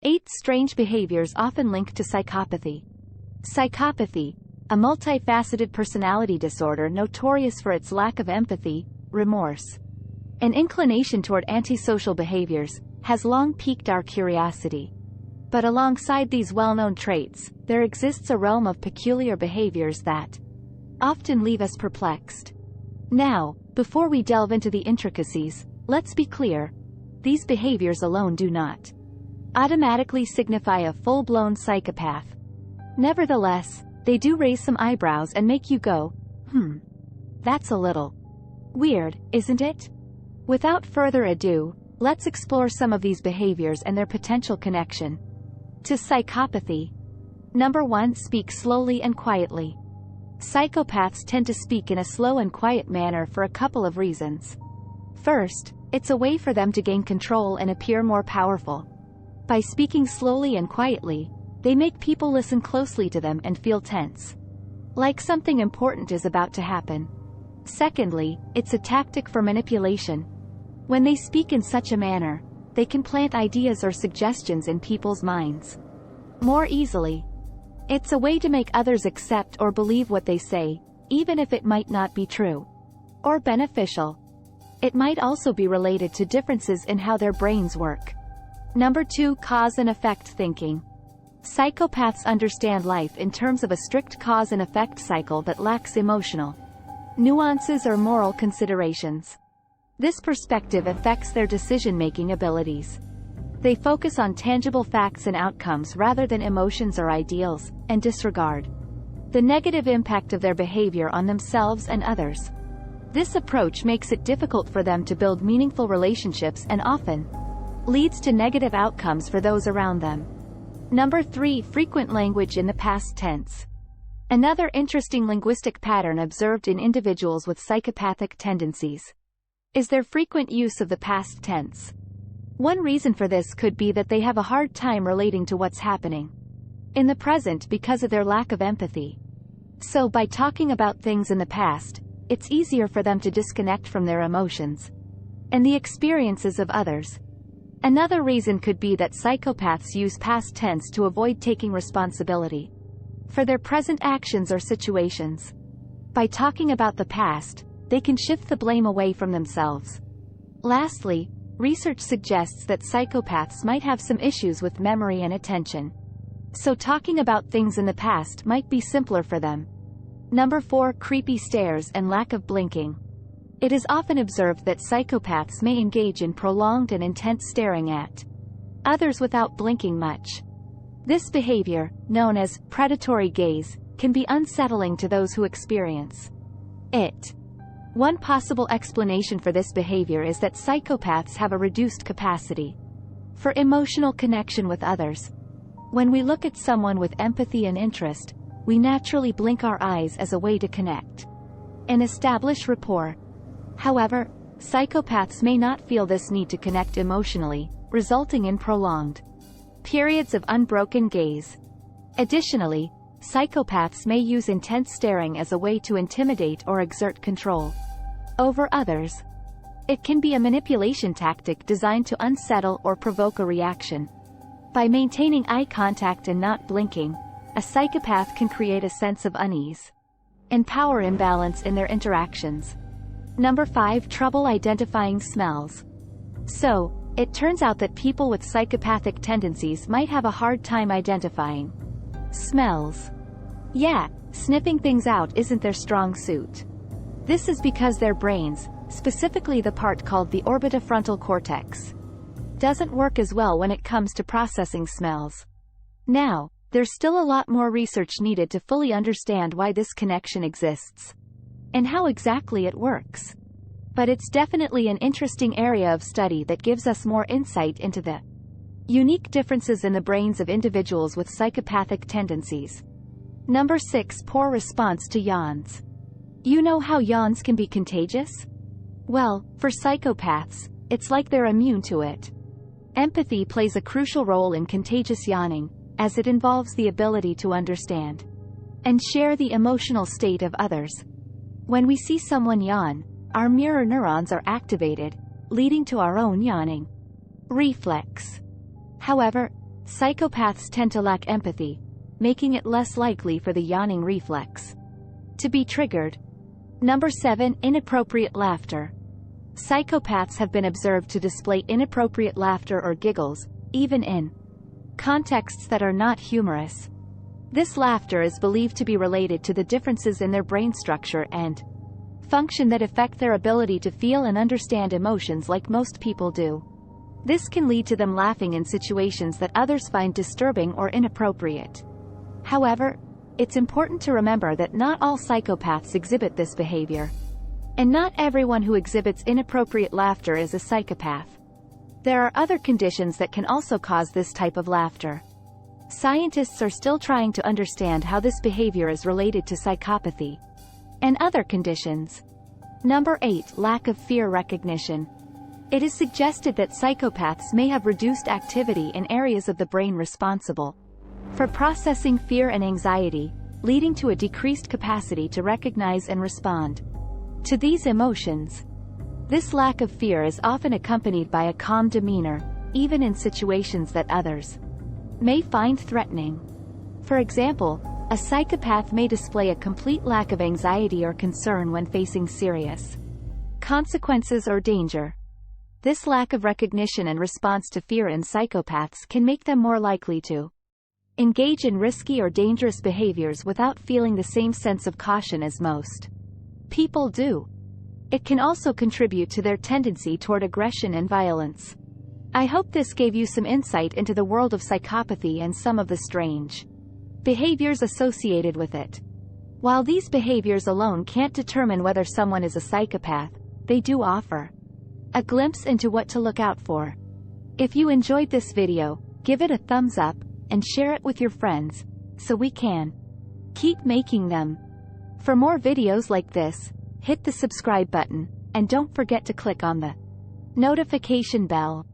8 strange behaviors often linked to psychopathy. Psychopathy, a multifaceted personality disorder notorious for its lack of empathy, remorse, and inclination toward antisocial behaviors, has long piqued our curiosity. But alongside these well-known traits, there exists a realm of peculiar behaviors that often leave us perplexed. Now, before we delve into the intricacies, let's be clear: these behaviors alone do not automatically signify a full-blown psychopath. Nevertheless, they do raise some eyebrows and make you go, that's a little weird, isn't it? Without further ado, let's explore some of these behaviors and their potential connection to psychopathy. Number 1. Speak slowly and quietly. Psychopaths tend to speak in a slow and quiet manner for a couple of reasons. First, it's a way for them to gain control and appear more powerful. By speaking slowly and quietly, they make people listen closely to them and feel tense, like something important is about to happen. Secondly, it's a tactic for manipulation. When they speak in such a manner, they can plant ideas or suggestions in people's minds more easily. It's a way to make others accept or believe what they say, even if it might not be true or beneficial. It might also be related to differences in how their brains work. Number 2. Cause and effect thinking. Psychopaths understand life in terms of a strict cause and effect cycle that lacks emotional nuances or moral considerations. This perspective affects their decision-making abilities. They focus on tangible facts and outcomes rather than emotions or ideals, and disregard the negative impact of their behavior on themselves and others. This approach makes it difficult for them to build meaningful relationships and often leads to negative outcomes for those around them. Number 3. Frequent language in the past tense. Another interesting linguistic pattern observed in individuals with psychopathic tendencies is their frequent use of the past tense. One reason for this could be that they have a hard time relating to what's happening in the present because of their lack of empathy. So by talking about things in the past, it's easier for them to disconnect from their emotions and the experiences of others. Another reason could be that psychopaths use past tense to avoid taking responsibility for their present actions or situations. By talking about the past, they can shift the blame away from themselves. Lastly, research suggests that psychopaths might have some issues with memory and attention. So talking about things in the past might be simpler for them. Number 4. Creepy stares and lack of blinking. It is often observed that psychopaths may engage in prolonged and intense staring at others without blinking much. This behavior, known as predatory gaze, can be unsettling to those who experience it. One possible explanation for this behavior is that psychopaths have a reduced capacity for emotional connection with others. When we look at someone with empathy and interest, we naturally blink our eyes as a way to connect and establish rapport. However, psychopaths may not feel this need to connect emotionally, resulting in prolonged periods of unbroken gaze. Additionally, psychopaths may use intense staring as a way to intimidate or exert control over others. It can be a manipulation tactic designed to unsettle or provoke a reaction. By maintaining eye contact and not blinking, a psychopath can create a sense of unease and power imbalance in their interactions. Number 5. Trouble identifying smells. So, it turns out that people with psychopathic tendencies might have a hard time identifying smells. Yeah, sniffing things out isn't their strong suit. This is because their brains, specifically the part called the orbitofrontal cortex, doesn't work as well when it comes to processing smells. Now, there's still a lot more research needed to fully understand why this connection exists and how exactly it works. But it's definitely an interesting area of study that gives us more insight into the unique differences in the brains of individuals with psychopathic tendencies. Number 6. Poor response to yawns. You know how yawns can be contagious? Well, for psychopaths, it's like they're immune to it. Empathy plays a crucial role in contagious yawning, as it involves the ability to understand and share the emotional state of others. When we see someone yawn, our mirror neurons are activated, leading to our own yawning reflex. However, Psychopaths tend to lack empathy, making it less likely for the yawning reflex to be triggered. Number 7. Inappropriate laughter. Psychopaths have been observed to display inappropriate laughter or giggles, even in contexts that are not humorous. This laughter is believed to be related to the differences in their brain structure and function that affect their ability to feel and understand emotions like most people do. This can lead to them laughing in situations that others find disturbing or inappropriate. However, it's important to remember that not all psychopaths exhibit this behavior. And not everyone who exhibits inappropriate laughter is a psychopath. There are other conditions that can also cause this type of laughter. Scientists are still trying to understand how this behavior is related to psychopathy and other conditions. Number 8. Lack of fear recognition. It is suggested that psychopaths may have reduced activity in areas of the brain responsible for processing fear and anxiety, leading to a decreased capacity to recognize and respond to these emotions. This lack of fear is often accompanied by a calm demeanor, even in situations that others may find threatening. For example, a psychopath may display a complete lack of anxiety or concern when facing serious consequences or danger. This lack of recognition and response to fear in psychopaths can make them more likely to engage in risky or dangerous behaviors without feeling the same sense of caution as most people do. It can also contribute to their tendency toward aggression and violence. I hope this gave you some insight into the world of psychopathy and some of the strange behaviors associated with it. While these behaviors alone can't determine whether someone is a psychopath, they do offer a glimpse into what to look out for. If you enjoyed this video, give it a thumbs up, and share it with your friends, so we can keep making them. For more videos like this, hit the subscribe button, and don't forget to click on the notification bell.